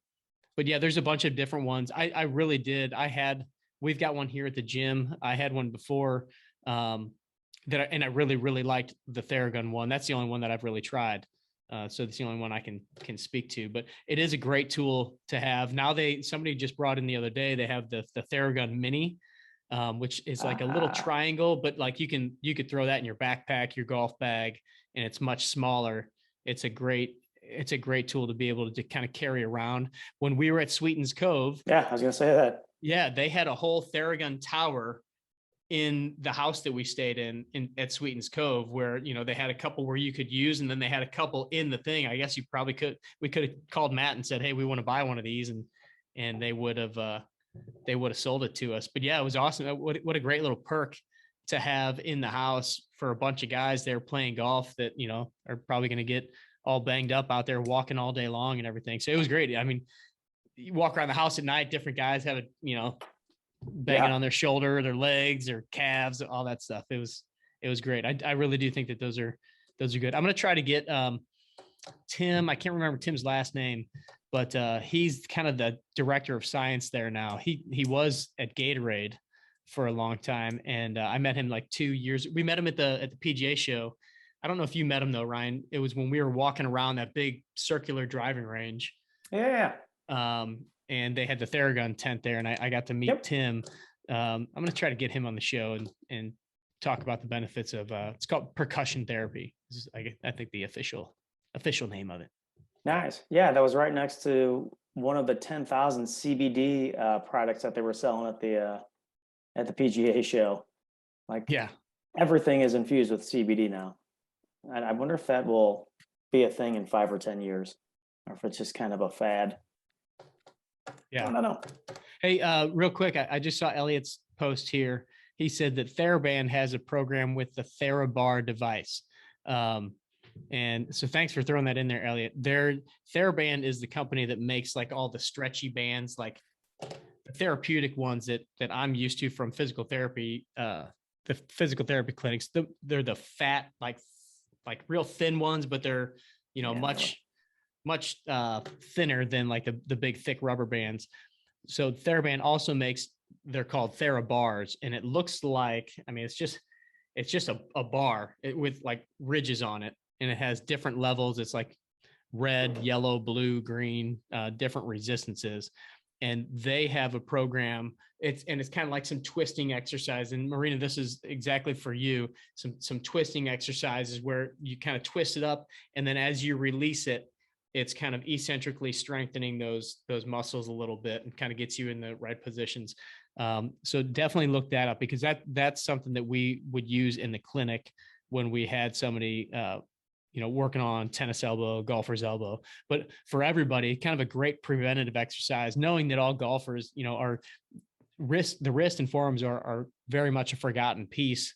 yeah, there's a bunch of different ones. I really did. We've got one here at the gym. I had one before and I really, really liked the Theragun one. That's the only one that I've really tried. So that's the only one I can speak to, but it is a great tool to have. Now somebody just brought in the other day, they have the Theragun Mini, which is like a little triangle, but like you could throw that in your backpack, your golf bag, and it's much smaller. It's a great tool to be able to kind of carry around. When we were at Sweetens Cove. Yeah, I was going to say that. Yeah, they had a whole Theragun tower in the house that we stayed in at Sweetens Cove, where they had a couple where you could use, and then they had a couple in the thing. I guess we could have called Matt and said, hey, we want to buy one of these, and they would have sold it to us. But yeah, it was awesome. What a great little perk to have in the house for a bunch of guys there playing golf that are probably going to get all banged up out there walking all day long and everything. So it was great. I mean, you walk around the house at night, different guys have banging on their shoulder, their legs, their calves, all that stuff. It was great. I really do think that those are good. I'm going to try to get Tim. I can't remember Tim's last name, but he's kind of the director of science there now. He was at Gatorade for a long time, and I met him like 2 years. We met him at the PGA show. I don't know if you met him though, Ryan. It was when we were walking around that big circular driving range. Yeah. And they had the Theragun tent there, and I got to meet Tim. I'm going to try to get him on the show and talk about the benefits of it's called percussion therapy. This is, I think, the official name of it. Nice. Yeah, that was right next to one of the 10,000 CBD products that they were selling at the PGA show. Like, everything is infused with CBD now. And I wonder if that will be a thing in 5 or 10 years, or if it's just kind of a fad. Yeah. No. Hey, real quick, I just saw Elliot's post here. He said that TheraBand has a program with the TheraBar device. And so thanks for throwing that in there, Elliot. TheraBand is the company that makes like all the stretchy bands, like the therapeutic ones that I'm used to from physical therapy, the physical therapy clinics. They're the fat, like real thin ones, but they're, much thinner than like the big thick rubber bands. So TheraBand also makes, they're called TheraBars, and it looks like, I mean, it's just a bar with like ridges on it, and it has different levels. It's like red, yellow, blue, green, different resistances. And they have a program. It's kind of like some twisting exercise. And Marina, this is exactly for you. Some twisting exercises where you kind of twist it up, and then as you release it, it's kind of eccentrically strengthening those muscles a little bit and kind of gets you in the right positions. So definitely look that up, because that's something that we would use in the clinic when we had somebody, working on tennis elbow, golfer's elbow. But for everybody, kind of a great preventative exercise, knowing that all golfers, are the wrist and forearms are very much a forgotten piece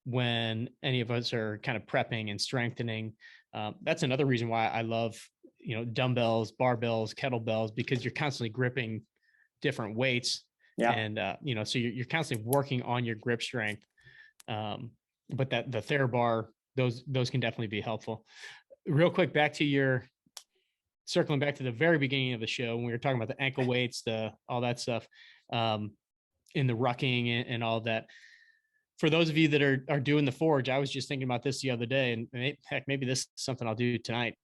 when any of us are kind of prepping and strengthening. That's another reason why I love, dumbbells, barbells, kettlebells, because you're constantly gripping different weights. Yeah. And, so you're constantly working on your grip strength. But that the TheraBar, those can definitely be helpful. Real quick, circling back to the very beginning of the show, when we were talking about the ankle weights, all that stuff, in the rucking and all that. For those of you that are doing the Forge, I was just thinking about this the other day, and heck, maybe this is something I'll do tonight.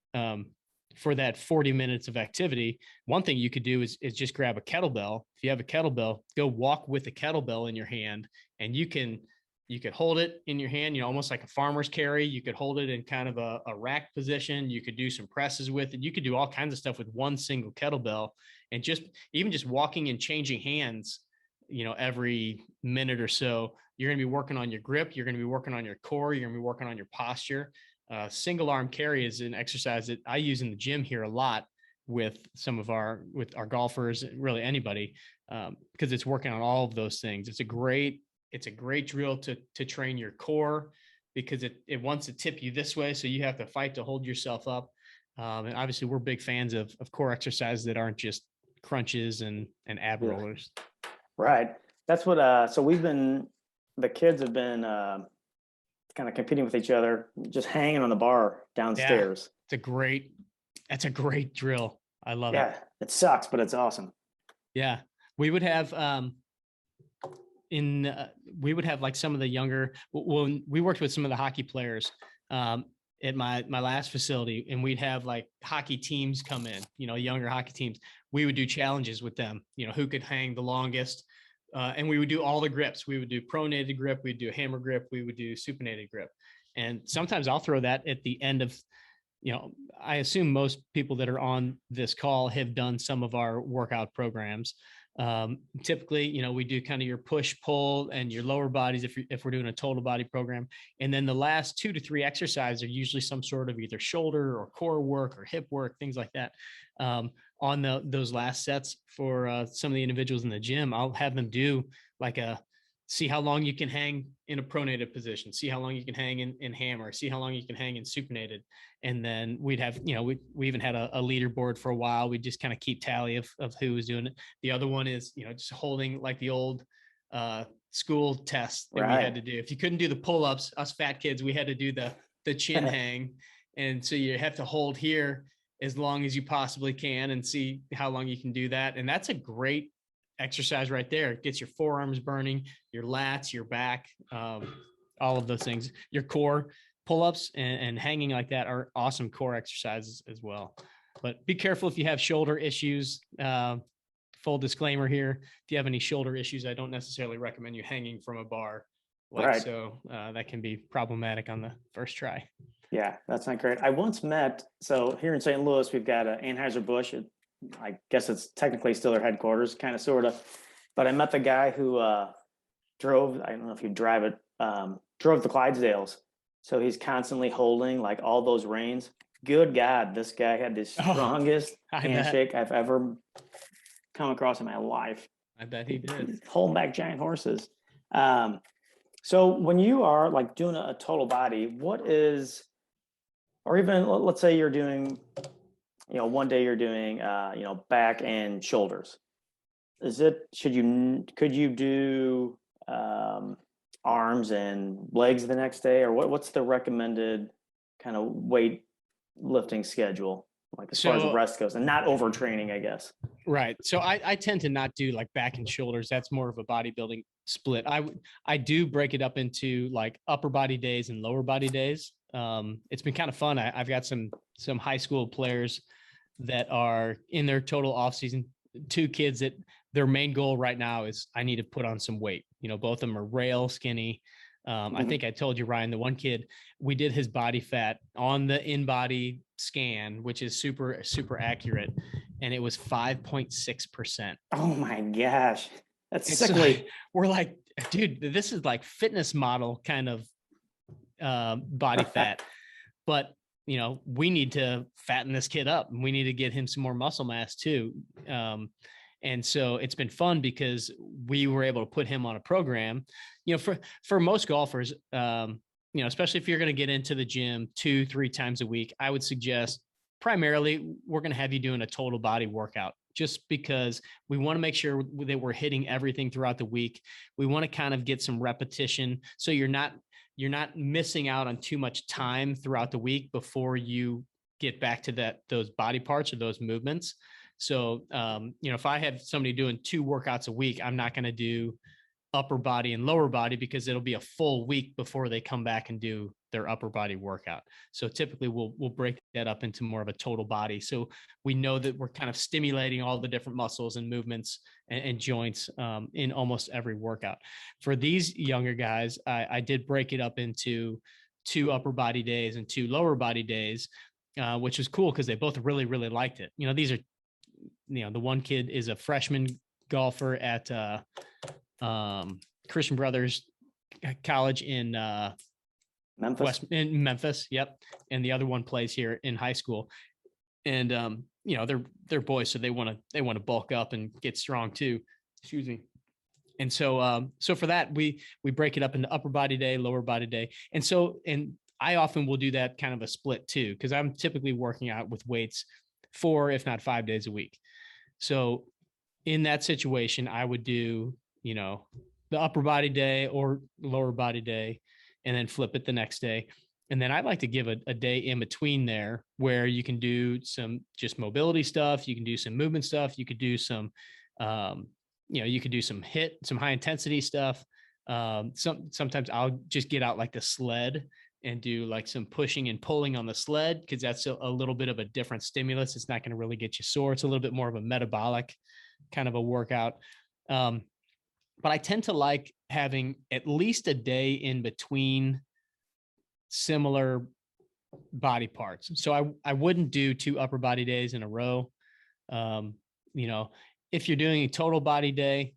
For that 40 minutes of activity, one thing you could do is just grab a kettlebell. If you have a kettlebell, go walk with the kettlebell in your hand, and you could hold it in your hand, almost like a farmer's carry. You could hold it in kind of a rack position. You could do some presses with it. You could do all kinds of stuff with one single kettlebell, and even just walking and changing hands, every minute or so, you're going to be working on your grip. You're going to be working on your core. You're going to be working on your posture. Single arm carry is an exercise that I use in the gym here a lot with our golfers, really anybody, because it's working on all of those things. It's a great drill to train your core, because it wants to tip you this way, so you have to fight to hold yourself up. And obviously, we're big fans of core exercises that aren't just crunches and ab rollers. Right. That's what. So the kids have been kind of competing with each other, just hanging on the bar downstairs. Yeah, that's a great drill. I love it. Yeah, it sucks, but it's awesome. Yeah, we would have like some of the younger, when we worked with some of the hockey players at my last facility, and we'd have like hockey teams come in, younger hockey teams. We would do challenges with them, who could hang the longest. And we would do all the grips. We would do pronated grip. We'd do hammer grip. We would do supinated grip. And sometimes I'll throw that at the end of, I assume most people that are on this call have done some of our workout programs. Typically, we do kind of your push, pull, and your lower bodies if we're doing a total body program. And then the last 2 to 3 exercises are usually some sort of either shoulder or core work or hip work, things like that. On those last sets for some of the individuals in the gym, I'll have them do like see how long you can hang in a pronated position, see how long you can hang in hammer, see how long you can hang in supinated. And then we'd have, we even had a leaderboard for a while. We just kind of keep tally of who was doing it. The other one is, just holding like the old school test that we had to do. If you couldn't do the pull-ups, us fat kids, we had to do the chin hang. And so you have to hold here as long as you possibly can and see how long you can do that. And that's a great exercise right there. It gets your forearms burning, your lats, your back, all of those things. Your core pull-ups and hanging like that are awesome core exercises as well. But be careful if you have shoulder issues. Full disclaimer here, if you have any shoulder issues, I don't necessarily recommend you hanging from a bar. So that can be problematic on the first try. Yeah, that's not great. I once met, so here in St. Louis, we've got Anheuser-Busch. I guess it's technically still their headquarters, kind of, sort of. But I met the guy who drove, I don't know if you drive it, drove the Clydesdales. So he's constantly holding like all those reins. Good God, this guy had the strongest handshake I've ever come across in my life. I bet he did. Holding back giant horses. So when you are like doing a total body, what is, or even let's say you're doing, one day you're doing, back and shoulders. Could you do arms and legs the next day, or what's the recommended kind of weight lifting schedule, like as far as rest goes, and not overtraining, I guess? Right. So I tend to not do like back and shoulders. That's more of a bodybuilding split. I do break it up into like upper body days and lower body days. It's been kind of fun. I've got some high school players that are in their total off season. 2 kids that their main goal right now is I need to put on some weight. Both of them are rail skinny. I think I told you, Ryan, the one kid, we did his body fat on the in-body scan, which is super, super accurate. And it was 5.6%. Oh my gosh. That's sickly. So we're like, dude, this is like fitness model kind of body fat. But, we need to fatten this kid up and we need to get him some more muscle mass too. And so it's been fun because we were able to put him on a program, for most golfers, especially if you're going to get into the gym 2-3 times a week, I would suggest primarily we're going to have you doing a total body workout, just because we want to make sure that we're hitting everything throughout the week. We want to kind of get some repetition. So you're not missing out on too much time throughout the week before you get back to those body parts or those movements. So, if I have somebody doing 2 workouts a week, I'm not going to do upper body and lower body because it'll be a full week before they come back and do their upper body workout. So typically we'll break that up into more of a total body. So we know that we're kind of stimulating all the different muscles and movements and joints in almost every workout. For these younger guys, I did break it up into 2 upper body days and 2 lower body days, which was cool because they both really, really liked it. These are, the one kid is a freshman golfer at Christian Brothers College in Memphis. Memphis. Yep. And the other one plays here in high school. And they're boys, so they want to bulk up and get strong too. Excuse me. And so for that, we break it up into upper body day, lower body day. And I often will do that kind of a split too, because I'm typically working out with weights 4, if not 5 days a week. So in that situation, I would do, the upper body day or lower body day, and then flip it the next day. And then I'd like to give a day in between there where you can do some just mobility stuff. You can do some movement stuff. You could do some, you could do some high intensity stuff. Sometimes I'll just get out like the sled and do like some pushing and pulling on the sled, because that's a little bit of a different stimulus. It's not going to really get you sore. It's a little bit more of a metabolic kind of a workout. But I tend to like having at least a day in between similar body parts. So I wouldn't do 2 upper body days in a row. If you're doing a total body day,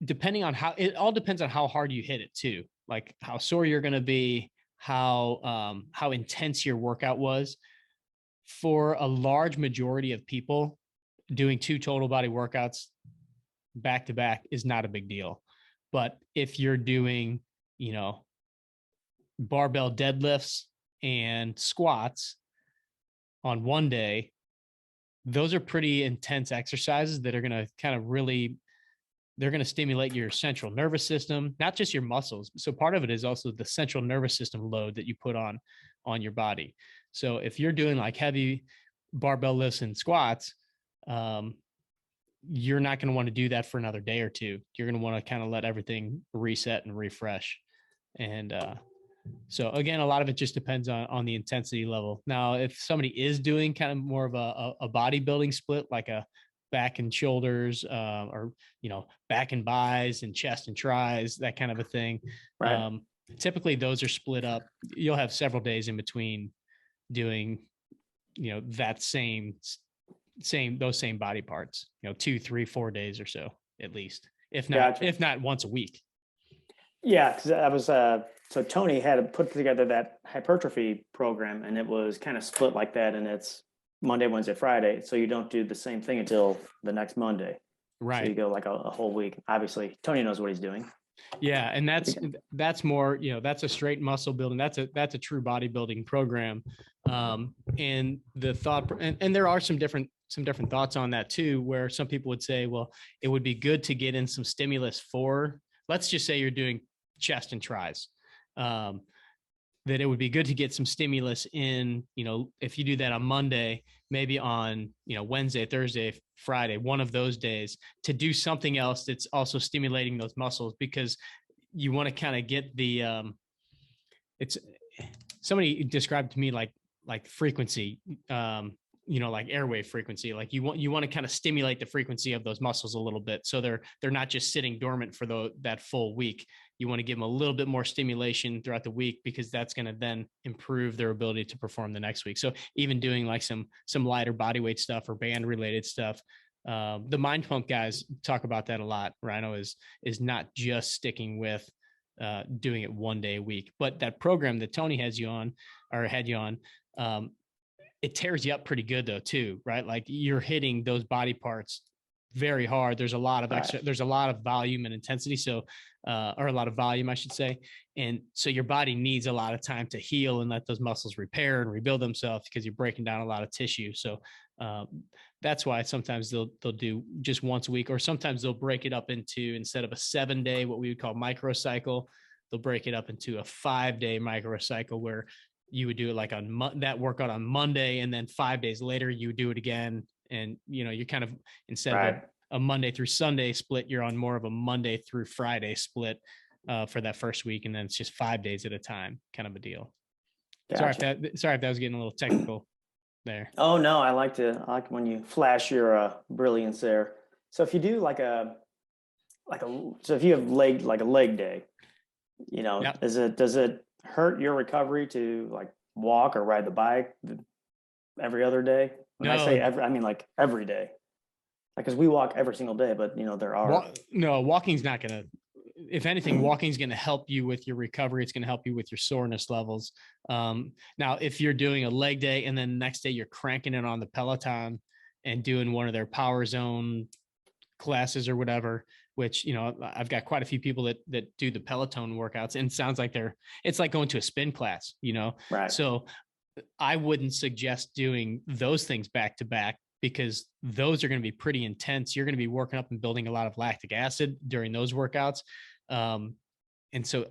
depending on it all depends on how hard you hit it too, like how sore you're going to be, how intense your workout was. For a large majority of people, doing 2 total body workouts back to back is not a big deal. But if you're doing, barbell deadlifts and squats on one day, those are pretty intense exercises that are going to kind of really, they're going to stimulate your central nervous system, not just your muscles. So part of it is also the central nervous system load that you put on your body. So if you're doing like heavy barbell lifts and squats, you're not going to want to do that for another day or 2. You're going to want to kind of let everything reset and refresh. And so again, a lot of it just depends on the intensity level. Now, if somebody is doing kind of more of a bodybuilding split, like a back and shoulders, or, back and buys and chest and tries, that kind of a thing. Right. Typically those are split up. You'll have several days in between doing, that those same body parts, 2, 3, 4 days or so, at least, if not once a week. Yeah. Cause I was, so Tony had put together that hypertrophy program, and it was kind of split like that. And it's Monday, Wednesday, Friday. So you don't do the same thing until the next Monday. So you Right. go like a whole week. Obviously, Tony knows what he's doing. Yeah. And that's more, that's a straight muscle building. That's a true bodybuilding program. And the thought, and there are some different thoughts on that too, where some people would say, well, it would be good to get in some stimulus for, let's just say you're doing chest and tries. That it would be good to get some stimulus in, if you do that on Monday, maybe on, Wednesday, Thursday, Friday, one of those days, to do something else that's also stimulating those muscles, because you want to kind of get the, it's, somebody described to me like frequency, like airwave frequency. Like you want to kind of stimulate the frequency of those muscles a little bit, so they're not just sitting dormant for that full week. You want to give them a little bit more stimulation throughout the week, because that's going to then improve their ability to perform the next week. So even doing like some lighter body weight stuff or band related stuff. The Mind Pump guys talk about that a lot. Rhino is not just sticking with doing it one day a week, but that program that Tony has you on, or had you on, it tears you up pretty good though too, right? Like you're hitting those body parts very hard. There's a lot of extra, there's a lot of volume and intensity. So, or a lot of volume, I should say. And so your body needs a lot of time to heal and let those muscles repair and rebuild themselves, because you're breaking down a lot of tissue. So, that's why sometimes they'll do just once a week, or sometimes they'll break it up into, instead of a 7-day, what we would call microcycle, they'll break it up into a 5-day microcycle, where you would do it like on that workout on Monday, and then 5 days later you would do it again. And, you're kind of, instead of a Monday through Sunday split, you're on more of a Monday through Friday split for that first week. And then it's just 5 days at a time, kind of a deal. Gotcha. Sorry if that was getting a little technical there. Oh no, I like when you flash your brilliance there. So if you do so if you have a leg day, Yep. does it hurt your recovery to like walk or ride the bike every other day? When I say every, I mean like every day. Like, because we walk every single day, but there are walking's not gonna, if anything, walking's going to help you with your recovery. It's going to help you with your soreness levels. Now, if you're doing a leg day and then next day you're cranking it on the Peloton and doing one of their Power Zone classes or whatever, which, I've got quite a few people that do the Peloton workouts, and it sounds like it's like going to a spin class, Right. So I wouldn't suggest doing those things back to back, because those are going to be pretty intense. You're going to be working up and building a lot of lactic acid during those workouts. And so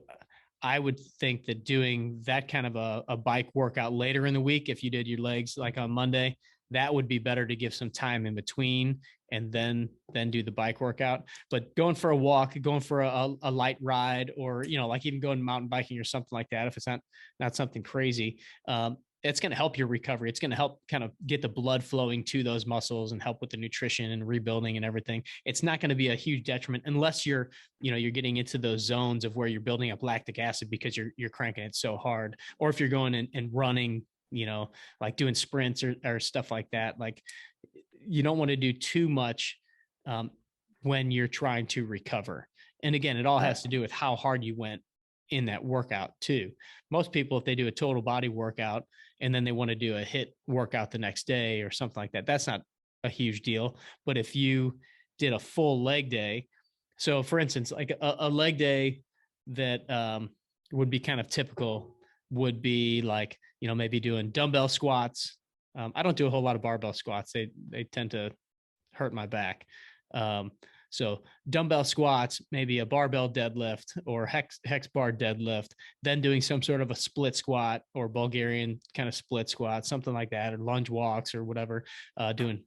I would think that doing that kind of a bike workout later in the week, if you did your legs like on Monday, that would be better to give some time in between and then do the bike workout. But going for a walk, going for a light ride, or, like even going mountain biking or something like that, if it's not something crazy, it's going to help your recovery. It's going to help kind of get the blood flowing to those muscles and help with the nutrition and rebuilding and everything. It's not going to be a huge detriment unless you're getting into those zones of where you're building up lactic acid because you're cranking it so hard. Or if you're going and running, like doing sprints or stuff like that, like you don't want to do too much when you're trying to recover. And again, it all has to do with how hard you went in that workout too. Most people, if they do a total body workout and then they want to do a HIIT workout the next day or something like that, that's not a huge deal. But if you did a full leg day, so for instance, like a leg day that would be kind of typical would be like, maybe doing dumbbell squats. I don't do a whole lot of barbell squats. They tend to hurt my back. So dumbbell squats, maybe a barbell deadlift or hex bar deadlift, then doing some sort of a split squat or Bulgarian kind of split squat, something like that, or lunge walks or whatever, doing,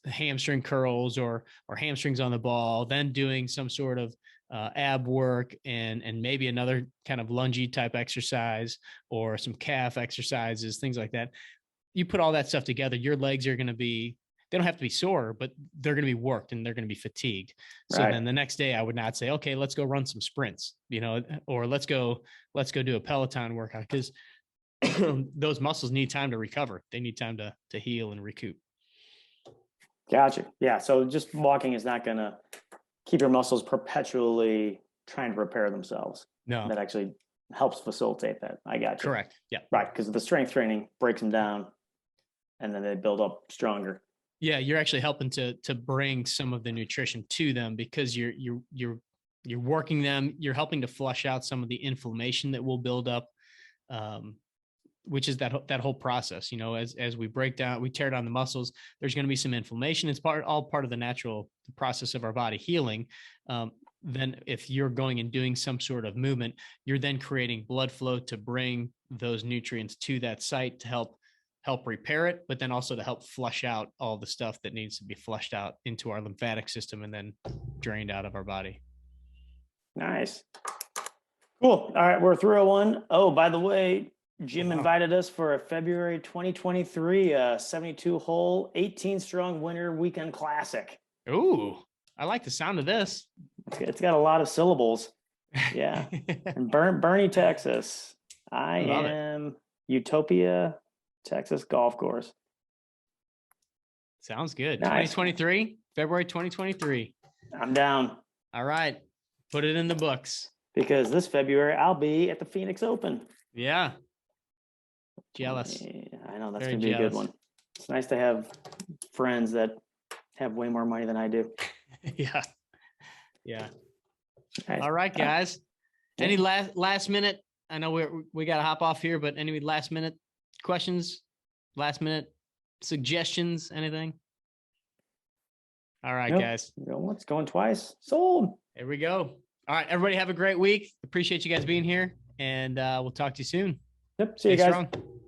hamstring curls or hamstrings on the ball, then doing some sort of ab work and maybe another kind of lungy type exercise or some calf exercises, things like that. You put all that stuff together, your legs are going to be, they don't have to be sore, but they're going to be worked and they're going to be fatigued. So then the next day I would not say, okay, let's go run some sprints, or let's go do a Peloton workout, because those muscles need time to recover. They need time to heal and recoup. Gotcha. Yeah. So just walking is not going to keep your muscles perpetually trying to repair themselves. No. That actually helps facilitate that. I got you. Correct. Yeah. Right. Because the strength training breaks them down and then they build up stronger. Yeah, you're actually helping to bring some of the nutrition to them because you're working them. You're helping to flush out some of the inflammation that will build up, which is that whole process. As we break down, we tear down the muscles. There's going to be some inflammation. It's all part of the natural process of our body healing. Then, if you're going and doing some sort of movement, you're then creating blood flow to bring those nutrients to that site to help repair it, but then also to help flush out all the stuff that needs to be flushed out into our lymphatic system and then drained out of our body. Nice. Cool. All right, we're 301. Oh, by the way, Jim Wow. invited us for a February 2023 72-hole, 18-strong winter weekend classic. Ooh, I like the sound of this. It's got a lot of syllables. Yeah. In Bernie, Texas. I Love it. am Utopia, Texas golf course. Sounds good. Nice. 2023, February 2023. I'm down All right. Put it in the books. because this February I'll be at the Phoenix Open. Yeah. Jealous. Yeah, I know that's Very going to be a good jealous. one. It's nice to have friends that have way more money than I do. Yeah. Yeah. Nice. All right, guys. Any last minute? I know we got to hop off here, but any last minute questions? Last minute suggestions? Anything? All right, Nope. guys. Going once, going twice. Sold. Here we go. All right, everybody have a great week. Appreciate you guys being here, and we'll talk to you soon. Yep. See you Stay guys. strong.